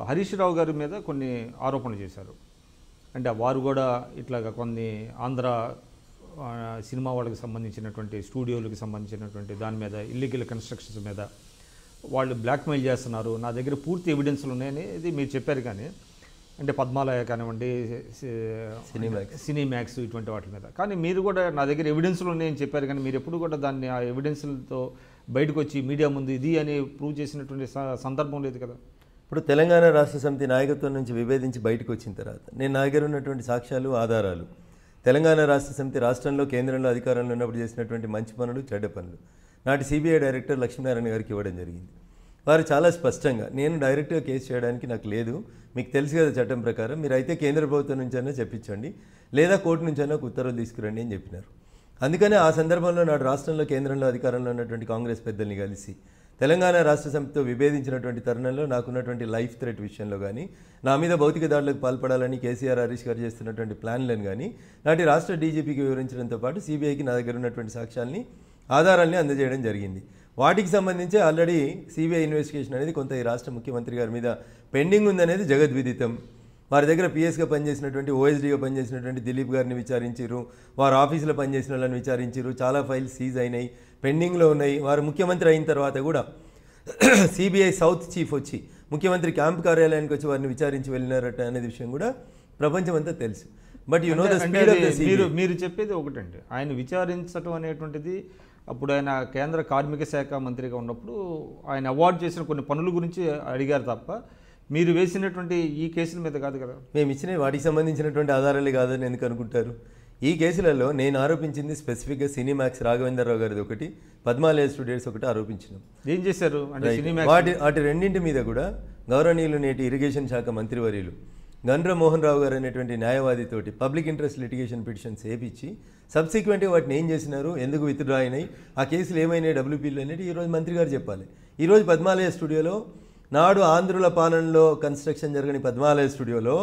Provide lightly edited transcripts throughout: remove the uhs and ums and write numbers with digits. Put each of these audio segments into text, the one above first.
హరీష్ రావు గారి మీద కొన్ని ఆరోపణలు చేశారు. అంటే వారు కూడా ఇట్లాగా కొన్ని ఆంధ్ర సినిమా వాళ్ళకి సంబంధించినటువంటి స్టూడియోలకు సంబంధించినటువంటి దాని మీద ఇల్లీగల్ కన్స్ట్రక్షన్స్ మీద వాళ్ళు బ్లాక్మెయిల్ చేస్తున్నారు, నా దగ్గర పూర్తి ఎవిడెన్స్లు ఉన్నాయని ఇది మీరు చెప్పారు. కానీ అంటే పద్మాలయ కానివ్వండి, సినీమ్యాక్స్ ఇటువంటి వాటి మీద, కానీ మీరు కూడా నా దగ్గర ఎవిడెన్స్లు ఉన్నాయని చెప్పారు. కానీ మీరు ఎప్పుడు కూడా దాన్ని ఆ ఎవిడెన్స్లతో బయటకు వచ్చి మీడియా ముందు ఇది అని ప్రూవ్ చేసినటువంటి సందర్భం లేదు కదా. ఇప్పుడు తెలంగాణ రాష్ట్ర సమితి నాయకత్వం నుంచి విభేదించి బయటకు వచ్చిన తర్వాత నేను నా దగ్గర ఉన్నటువంటి సాక్ష్యాలు, ఆధారాలు, తెలంగాణ రాష్ట్ర సమితి రాష్ట్రంలో కేంద్రంలో అధికారంలో ఉన్నప్పుడు చేసినటువంటి మంచి పనులు, చెడ్డ పనులు నాటి సిబిఐ డైరెక్టర్ లక్ష్మీనారాయణ గారికి ఇవ్వడం జరిగింది. వారు చాలా స్పష్టంగా నేను డైరెక్ట్గా కేసు చేయడానికి నాకు లేదు, మీకు తెలుసు కదా చట్టం ప్రకారం, మీరు అయితే కేంద్ర ప్రభుత్వం నుంచైనా చెప్పించండి లేదా కోర్టు నుంచైనా ఒక ఉత్తర్వులు తీసుకురండి అని చెప్పినారు. అందుకనే ఆ సందర్భంలో నాడు రాష్ట్రంలో కేంద్రంలో అధికారంలో ఉన్నటువంటి కాంగ్రెస్ పెద్దల్ని కలిసి తెలంగాణ రాష్ట్ర సమితితో విభేదించినటువంటి తరుణంలో నాకున్నటువంటి లైఫ్ థ్రెట్ విషయంలో కానీ, నా మీద భౌతిక దాడులకు పాల్పడాలని కేసీఆర్, హరీష్ గారు చేస్తున్నటువంటి ప్లాన్లను కానీ నాటి రాష్ట్ర డీజీపీకి వివరించడంతో పాటు సిబిఐకి నా దగ్గర ఉన్నటువంటి సాక్ష్యాల్ని, ఆధారాల్ని అందజేయడం జరిగింది. వాటికి సంబంధించి ఆల్రెడీ సిబిఐ ఇన్వెస్టిగేషన్ అనేది కొంత ఈ రాష్ట్ర ముఖ్యమంత్రి గారి మీద పెండింగ్ ఉందనేది జగద్విదితం. వారి దగ్గర పిఎస్గా పనిచేసినటువంటి, ఓఎస్డీగా పనిచేసినటువంటి దిలీప్ గారిని విచారించారు, వారు ఆఫీసులో పనిచేసిన వాళ్ళని విచారించారు, చాలా ఫైల్స్ సీజ్ అయినాయి, పెండింగ్లో ఉన్నాయి. వారు ముఖ్యమంత్రి అయిన తర్వాత కూడా సిబిఐ సౌత్ చీఫ్ వచ్చి ముఖ్యమంత్రి క్యాంప్ కార్యాలయానికి వచ్చి వారిని విచారించి వెళ్ళినారట అనేది విషయం కూడా ప్రపంచం అంతా తెలుసు. But you know the speed of the CBI. మీరు చెప్పేది ఒకటండి, ఆయన విచారించడం అనేటువంటిది అప్పుడు ఆయన కేంద్ర కార్మిక శాఖ మంత్రిగా ఉన్నప్పుడు ఆయన అవార్డు చేసిన కొన్ని పనుల గురించి అడిగారు తప్ప మీరు వేసినటువంటి ఈ కేసుల మీద కాదు కదా. మేము ఇచ్చిన వాటికి సంబంధించినటువంటి ఆధారాలే కాదని ఎందుకు అనుకుంటారు? ఈ కేసులలో నేను ఆరోపించింది స్పెసిఫిక్గా సినీమాక్స్ రాఘవేంద్రరావు గారిది ఒకటి, పద్మాలయ స్టూడియోస్ ఒకటి ఆరోపించినాం. ఏం చేశారు అంటే వాటి రెండింటి మీద కూడా గౌరవనీయులు నేటి ఇరిగేషన్ శాఖ మంత్రివర్యులు గండ్ర మోహన్ రావు గారు అనేటువంటి న్యాయవాదితోటి పబ్లిక్ ఇంట్రెస్ట్ లిటిగేషన్ పిటిషన్స్ వేయించి సబ్సిక్వెంట్గా వాటిని ఏం చేసినారు, ఎందుకు విత్డ్రా అయినాయి, ఆ కేసులు ఏమైనాయి, డబ్ల్యూపీలు అనేది ఈరోజు మంత్రి గారు చెప్పాలి. ఈరోజు పద్మాలయ స్టూడియోలో నాడు ఆంధ్రుల పాలనలో కన్స్ట్రక్షన్ జరగని పద్మాలయ స్టూడియోలో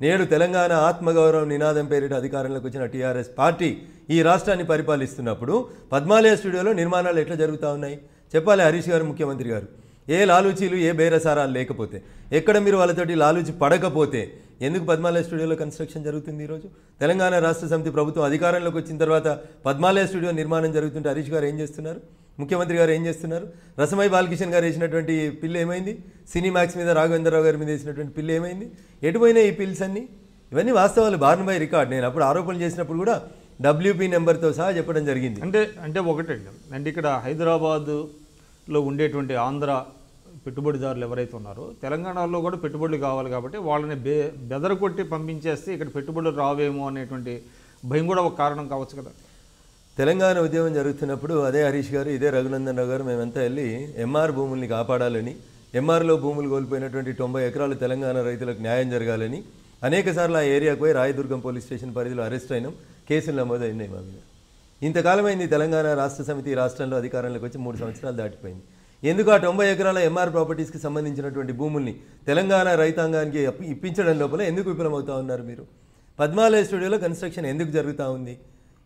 నేడు తెలంగాణ ఆత్మగౌరవం నినాదం పేరిట అధికారంలోకి వచ్చిన టీఆర్ఎస్ పార్టీ ఈ రాష్ట్రాన్ని పరిపాలిస్తున్నప్పుడు పద్మాలయ స్టూడియోలో నిర్మాణాలు ఎట్లా జరుగుతూ ఉన్నాయి చెప్పాలి హరీష్ గారు, ముఖ్యమంత్రి గారు. ఏ లాలూచీలు, ఏ బేరసారాలు లేకపోతే, ఎక్కడ మీరు వాళ్ళతోటి లాలూచి పడకపోతే ఎందుకు పద్మాలయ స్టూడియోలో కన్స్ట్రక్షన్ జరుగుతుంది? ఈరోజు తెలంగాణ రాష్ట్ర సమితి ప్రభుత్వం అధికారంలోకి వచ్చిన తర్వాత పద్మాలయ స్టూడియో నిర్మాణం జరుగుతుంటే హరీష్ గారు ఏం చేస్తున్నారు, ముఖ్యమంత్రి గారు ఏం చేస్తున్నారు? రసమై బాలకిషన్ గారు వేసినటువంటి పిల్లు ఏమైంది? సినీమాక్స్ మీద రాఘవేంద్రరావు గారి మీద వేసినటువంటి పిల్లు ఏమైంది? ఎటుపోయినా ఈ పిల్స్ అన్నీ? ఇవన్నీ వాస్తవాలు, బార్న్ బై రికార్డ్. నేను అప్పుడు ఆరోపణలు చేసినప్పుడు కూడా డబ్ల్యూపీ నెంబర్తో సహా చెప్పడం జరిగింది. అంటే ఒకటండి, అంటే ఇక్కడ హైదరాబాదులో ఉండేటువంటి ఆంధ్ర పెట్టుబడిదారులు ఎవరైతే ఉన్నారో తెలంగాణలో కూడా పెట్టుబడులు కావాలి కాబట్టి వాళ్ళని బెదరకొట్టి పంపించేస్తే ఇక్కడ పెట్టుబడులు రావేమో అనేటువంటి భయం కూడా ఒక కారణం కావచ్చు కదా. తెలంగాణ ఉద్యమం జరుగుతున్నప్పుడు అదే హరీష్ గారు, ఇదే రఘునందన్ రావు గారు మేమంతా వెళ్ళి ఎంఆర్ భూముల్ని కాపాడాలని, ఎంఆర్లో భూములు కోల్పోయినటువంటి 90 ఎకరాలు తెలంగాణ రైతులకు న్యాయం జరగాలని అనేక సార్లు ఆ ఏరియాకు పోయి రాయదుర్గం పోలీస్ స్టేషన్ పరిధిలో అరెస్ట్ అయినాం, కేసులు నమోదైనాయి మా మీద. ఇంతకాలమైంది తెలంగాణ రాష్ట్ర సమితి రాష్ట్రంలో అధికారంలోకి వచ్చి 3 సంవత్సరాలు దాటిపోయింది. ఎందుకు ఆ 90 ఎకరాల ఎంఆర్ ప్రాపర్టీస్కి సంబంధించినటువంటి భూముల్ని తెలంగాణ రైతాంగానికి ఇప్పించడం లోపల ఎందుకు విఫలమవుతా ఉన్నారు మీరు? పద్మాలయ స్టూడియోలో కన్స్ట్రక్షన్ ఎందుకు జరుగుతూ ఉంది?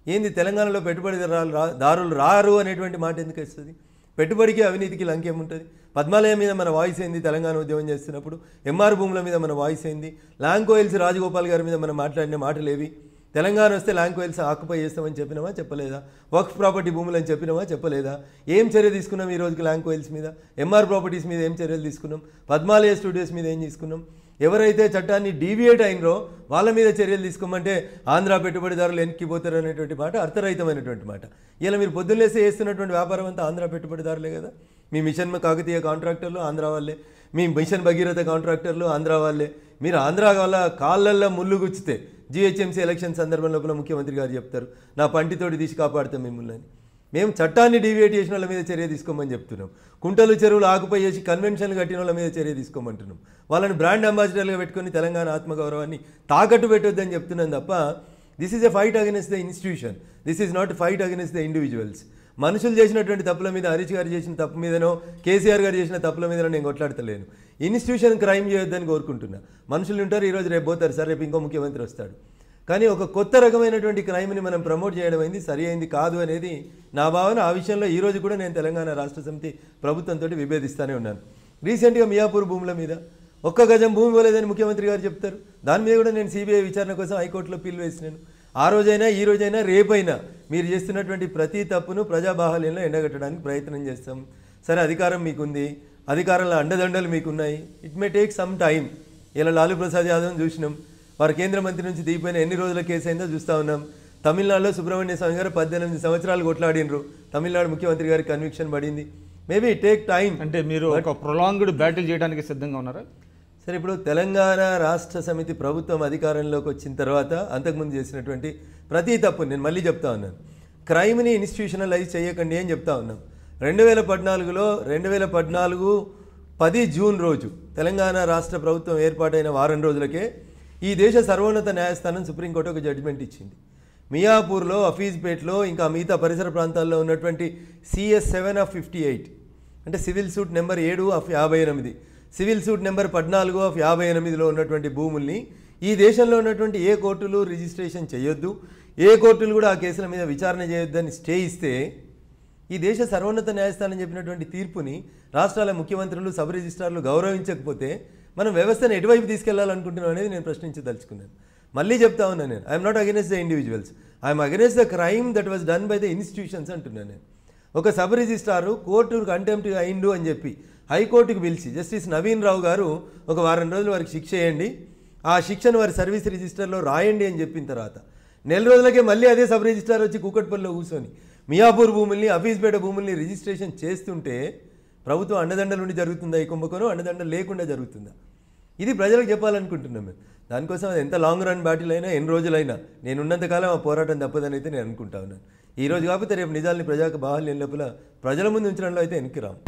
ఏంది తెలంగాణలో పెట్టుబడిదారులు రారు అనేటువంటి మాట ఎందుకు వస్తుంది? పెట్టుబడికి అవినీతికి లంకేం ఉంటుంది? పద్మాలయం మీద మన వాయిస్ ఏంది? తెలంగాణ ఉద్యమం చేస్తున్నప్పుడు ఎంఆర్ భూముల మీద మన వాయిస్ ఏంది? ల్యాంకోయిల్స్ రాజగోపాల్ గారి మీద మనం మాట్లాడిన మాటలు ఏవి? తెలంగాణ వస్తే ల్యాంకోయిల్స్ ఆక్యుపై చేస్తామని చెప్పినామా, చెప్పలేదా? వక్ఫ్ ప్రాపర్టీ భూములు అని చెప్పినామా, చెప్పలేదా? ఏం చర్య తీసుకున్నాం ఈ రోజుకి ల్యాంకోయిల్స్ మీద? ఎంఆర్ ప్రాపర్టీస్ మీద ఏం చర్యలు తీసుకున్నాం? పద్మాలయ స్టూడియోస్ మీద ఏం తీసుకున్నాం? ఎవరైతే చట్టాన్ని డీవియేట్ అయినరో వాళ్ళ మీద చర్యలు తీసుకోమంటే ఆంధ్ర పెట్టుబడిదారులు వెనక్కిపోతారు అనేటువంటి మాట అర్థరహితమైనటువంటి మాట. ఇలా మీరు పొద్దున్నేస్తే చేస్తున్నటువంటి వ్యాపారం అంతా ఆంధ్ర పెట్టుబడిదారులే కదా. మీ మిషన్ కాకతీయ కాంట్రాక్టర్లు ఆంధ్ర వాళ్ళే, మీ మిషన్ భగీరథ కాంట్రాక్టర్లు ఆంధ్ర వాళ్ళే. మీరు ఆంధ్ర వాళ్ళ కాళ్ళల్లో ముళ్ళు గుచ్చితే జిహెచ్ఎంసీ ఎలక్షన్ సందర్భం లోపల ముఖ్యమంత్రి గారు చెప్తారు, నా పంటితోటి తీసి కాపాడుతాం మిమ్మల్ని అని. మేము చట్టాన్ని డీవియేట్ చేసిన వాళ్ళ మీద చర్య తీసుకోమని చెప్తున్నాం. కుంటలు చెరువులు ఆకుపై చేసి కన్వెన్షన్లు కట్టిన వాళ్ళ మీద చర్య తీసుకోమంటున్నాం. వాళ్ళని బ్రాండ్ అంబాసిడర్లుగా పెట్టుకొని తెలంగాణ ఆత్మగౌరవాన్ని తాకట్టు పెట్టొద్దని చెప్తున్నాం తప్ప this is a fight against the institution, this is not fight against the individuals. మనుషులు చేసినటువంటి తప్పుల మీద, హరీష్ గారు చేసిన తప్పు మీదనో కేసీఆర్ గారు చేసిన తప్పుల మీదనో నేను కొట్లాడతలేను. ఇన్స్టిట్యూషన్ క్రైమ్ చేయొద్దని కోరుకుంటున్నా. మనుషులు ఉంటారు, ఈరోజు రేపు పోతారు, సార్ రేపు ఇంకో ముఖ్యమంత్రి వస్తాడు. కానీ ఒక కొత్త రకమైనటువంటి క్రైమ్ని మనం ప్రమోట్ చేయడం అయింది సరి అయింది కాదు అనేది నా భావన. ఆ విషయంలో ఈరోజు కూడా నేను తెలంగాణ రాష్ట్ర సమితి ప్రభుత్వంతో విభేదిస్తూనే ఉన్నాను. రీసెంట్గా మియాపూర్ భూముల మీద ఒక్క గజం భూమి పోలేదని ముఖ్యమంత్రి గారు చెప్తారు. దాని మీద కూడా నేను సిబిఐ విచారణ కోసం హైకోర్టులో పిల్ వేసినాను. ఆ రోజైనా ఈ రోజైనా రేపైనా మీరు చేస్తున్నటువంటి ప్రతి తప్పును ప్రజాబాహల్యంలో ఎండగట్టడానికి ప్రయత్నం చేస్తాం. సరే, అధికారం మీకుంది, అధికారంలో అండదండలు మీకున్నాయి, it may take some time. ఇలా లాలూ ప్రసాద్ యాదవ్ని చూసినాం, వారు కేంద్ర మంత్రి నుంచి దిగిపోయిన ఎన్ని రోజుల కేసు అయిందో చూస్తూ ఉన్నాం. తమిళనాడులో సుబ్రహ్మణ్య స్వామి గారు 18 సంవత్సరాలు కొట్లాడినరు, తమిళనాడు ముఖ్యమంత్రి గారికి కన్విక్షన్ పడింది. Maybe take time. అంటే మీరు ఒక ప్రొలాంగ్డ్ బ్యాటిల్ చేయడానికి సిద్ధంగా ఉన్నారా? సరే, ఇప్పుడు తెలంగాణ రాష్ట్ర సమితి ప్రభుత్వం అధికారంలోకి వచ్చిన తర్వాత అంతకుముందు చేసినటువంటి ప్రతి తప్పు నేను మళ్ళీ చెప్తా ఉన్నాను. క్రైమ్ని ఇన్స్టిట్యూషనలైజ్ చేయకండి అని చెప్తా ఉన్నాం. 2014లో 2014 10 జూన్ రోజు తెలంగాణ రాష్ట్ర ప్రభుత్వం ఏర్పాటైన వారం రోజులకే ఈ దేశ సర్వోన్నత న్యాయస్థానం సుప్రీంకోర్టు ఒక జడ్జిమెంట్ ఇచ్చింది. మియాపూర్లో, హఫీజ్పేట్లో, ఇంకా మిగతా పరిసర ప్రాంతాల్లో ఉన్నటువంటి CS 7/58 అంటే civil suit number 7/58, civil suit number 14/58లో ఉన్నటువంటి భూముల్ని ఈ దేశంలో ఉన్నటువంటి ఏ కోర్టులు రిజిస్ట్రేషన్ చేయొద్దు, ఏ కోర్టులు కూడా ఆ కేసుల మీద విచారణ చేయొద్దని స్టే ఇస్తే ఈ దేశ సర్వోన్నత న్యాయస్థానం చెప్పినటువంటి తీర్పుని రాష్ట్రాల ముఖ్యమంత్రులు, సబ్ రిజిస్ట్రార్లు గౌరవించకపోతే మనం వ్యవస్థను ఎటువైపు తీసుకెళ్లాలనుకుంటున్నాం అనేది నేను ప్రశ్నించదలుచుకున్నాను. మళ్ళీ చెప్తా ఉన్నాను, నేను I'm not against the individuals, I'm against the crime that was done by the institutions అంటున్నాను నేను. ఒక సబ్ రిజిస్ట్రారు కోర్టు కంటెంప్ట్ అయిండు అని చెప్పి హైకోర్టుకు పిలిచి జస్టిస్ నవీన్ రావు గారు ఒక వారం రోజులు వారికి శిక్ష వేయండి, ఆ శిక్షను వారి సర్వీస్ రిజిస్టర్లో రాయండి అని చెప్పిన తర్వాత నెల రోజులకే మళ్ళీ అదే సబ్ రిజిస్ట్రార్ వచ్చి కూకట్పల్లిలో కూర్చొని మియాపూర్ భూముల్ని, హఫీజ్పేట భూముల్ని రిజిస్ట్రేషన్ చేస్తుంటే ప్రభుత్వం అండదండల నుండి జరుగుతుందా ఈ కుంభకోణం, అండదండలు లేకుండా జరుగుతుందా? ఇది ప్రజలకు చెప్పాలనుకుంటున్నాం మేము. దానికోసం అది ఎంత లాంగ్ రన్ బ్యాటిల్ అయినా, ఎన్ని రోజులైనా నేనున్నంతకాలం ఆ పోరాటం తప్పదని అయితే నేను అనుకుంటా ఉన్నాను. ఈ రోజు కాకపోతే రేపు నిజాల్ని ప్రజాకు బాహల్యం లోపల ప్రజల ముందు ఉంచడంలో అయితే వెనక్కి రాము.